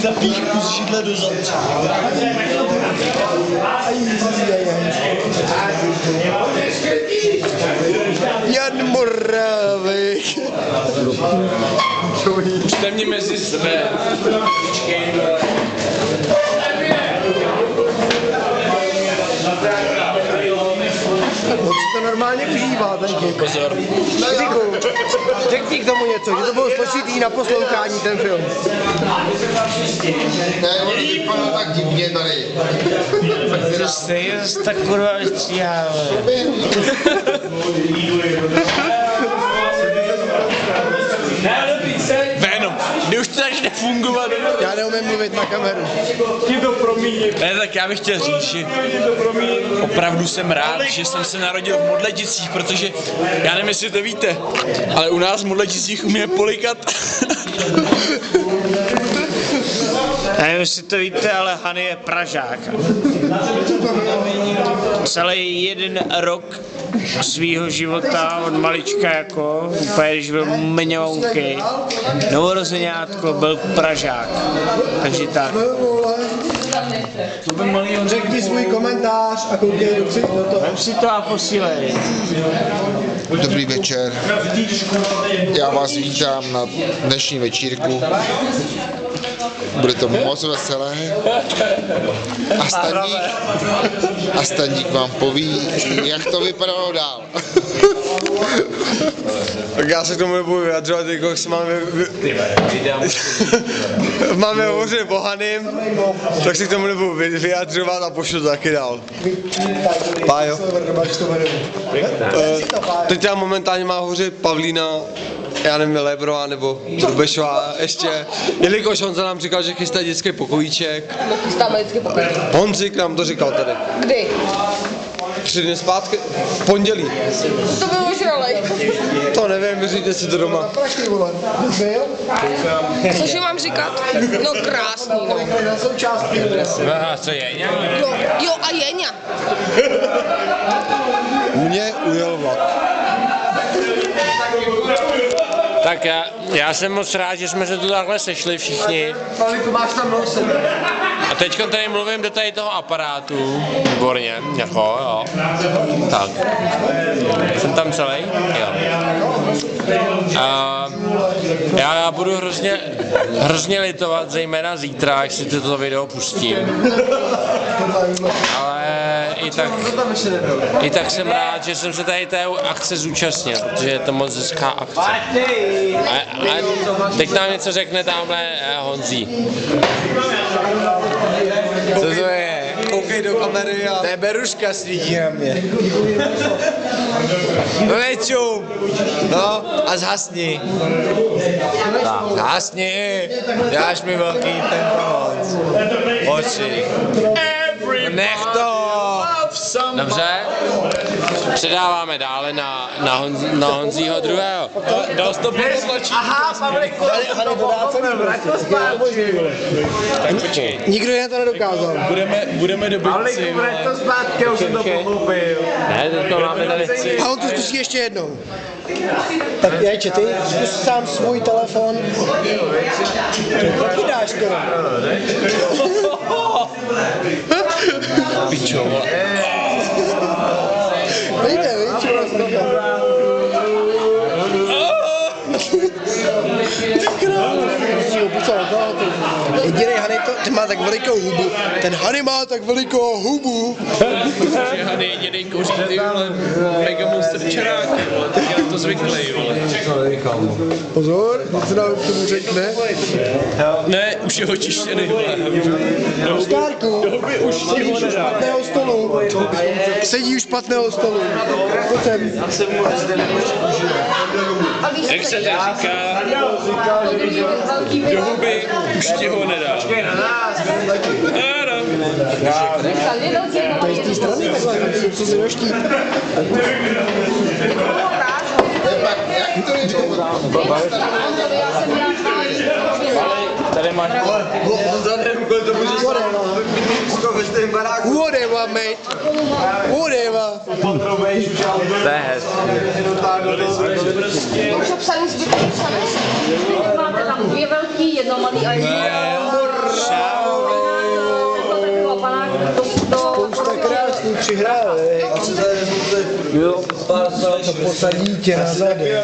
Zapích kus židle do zadce. Jan Moravek. Pušte mě mezi sebe. On si to normálně užívá, ten kik. Pozor. Řekni k tomu něco, že to bylo složitý na poslouchání ten film. Ne, on vypadá tak divně tady. To stejně tak kurva vystříhá. Venom, kdy už to začne fungovat. Já neumím mluvit na kameru. Ti to promíním. Ne, tak já bych chtěl říct, že opravdu jsem rád, že jsem se narodil v Modleticích, protože já nevím, jestli to víte, ale u nás v Modleticích umíme polikat. Nevím, jestli to víte, ale Hany je Pražák. Celý jeden rok svýho života od malička jako, úplně když byl mňounký, novorozeňátko, byl Pražák. Takže tak. Řekni svůj komentář a koukej do toho. Vem si to a posílej. Dobrý večer. Já vás vítám na dnešní večírku. Bude to moc veselé. A Staník vám poví, jak to vypadalo dál. Tak já se k tomu nebudu vyjadřovat, jako jak se máme hovořit o Hanym, tak se k tomu nebudu vyjadřovat a pošlu to taky dál. Pájo. Teď tam momentálně má hovořit Pavlína, já nevím, Lebrová nebo Trubešová ještě, jelikož Honza nám říkal, že chystá dětský pokojíček. Chystáme dětský pokojíček. Honzik nám to říkal tady. Kdy? 3 dny zpátky, v pondělí. To byl ožralej. To nevím, vyříďte si to doma. Cože mám říkat? No krásný, no. Aha, co je? Jo a Jeňa. Mě ujel vlak. Tak já jsem moc rád, že jsme se tu takhle sešli všichni. Pavlíku, máš tam nosem. A teďka tady mluvím do tady toho aparátu. Výborně, jako jo. Tak. Jsem tam celý? Jo. A já budu hrozně litovat, zejména zítra, až si toto video pustím. Ale i tak jsem rád, že jsem se tady té akce zúčastnil, protože je to moc hezká akce. A teď nám něco řekne tamhle Honzí. Co to je? Koukej do kamery a... To je Beruška, svítí na mě. No nečum. No a zhasni. Zhasni. Dáš mi velký ten pomoc. Oči. Nech to. Dobře. Předáváme dále na Honzího druhého. Dal jsi to poslačit. Aha, Pavlíku, tak počkej. nikdo jiný to nedokázal. Budeme do bytci. Vrať to zpátky, už jsem to pochopil. Ne, to máme tady. A on to zkusí ještě jednou. Tak Jajče, ty zkus sám svůj telefon. Taky dáš skoro. Pičo, Nejde, víš, čo vás nechá. Jedinej Hany ten má tak velikou hubu. Ten Hany má tak velikou hubu. že Hany jedinej kouří ty vole Mega Monster čeráky, vole, tak já to zvyklý, vole. Pozor, něco nám k tomu řekne. Ne, už je očištěný, vole. Oskárku, sedí už u špatného stolu. Sedí u špatného stolu. Pojď sem. Jak se to říká, do huby už ti ho nedá. To je z té strany takhle, co si doštít. Tady máš... Whatever, mate. Whatever. To je hezky. Už obsaný zbytky. Máte tam 2 velký, 1 malý a 1. Krásný přihrál, jo, to posadí tě na zadek.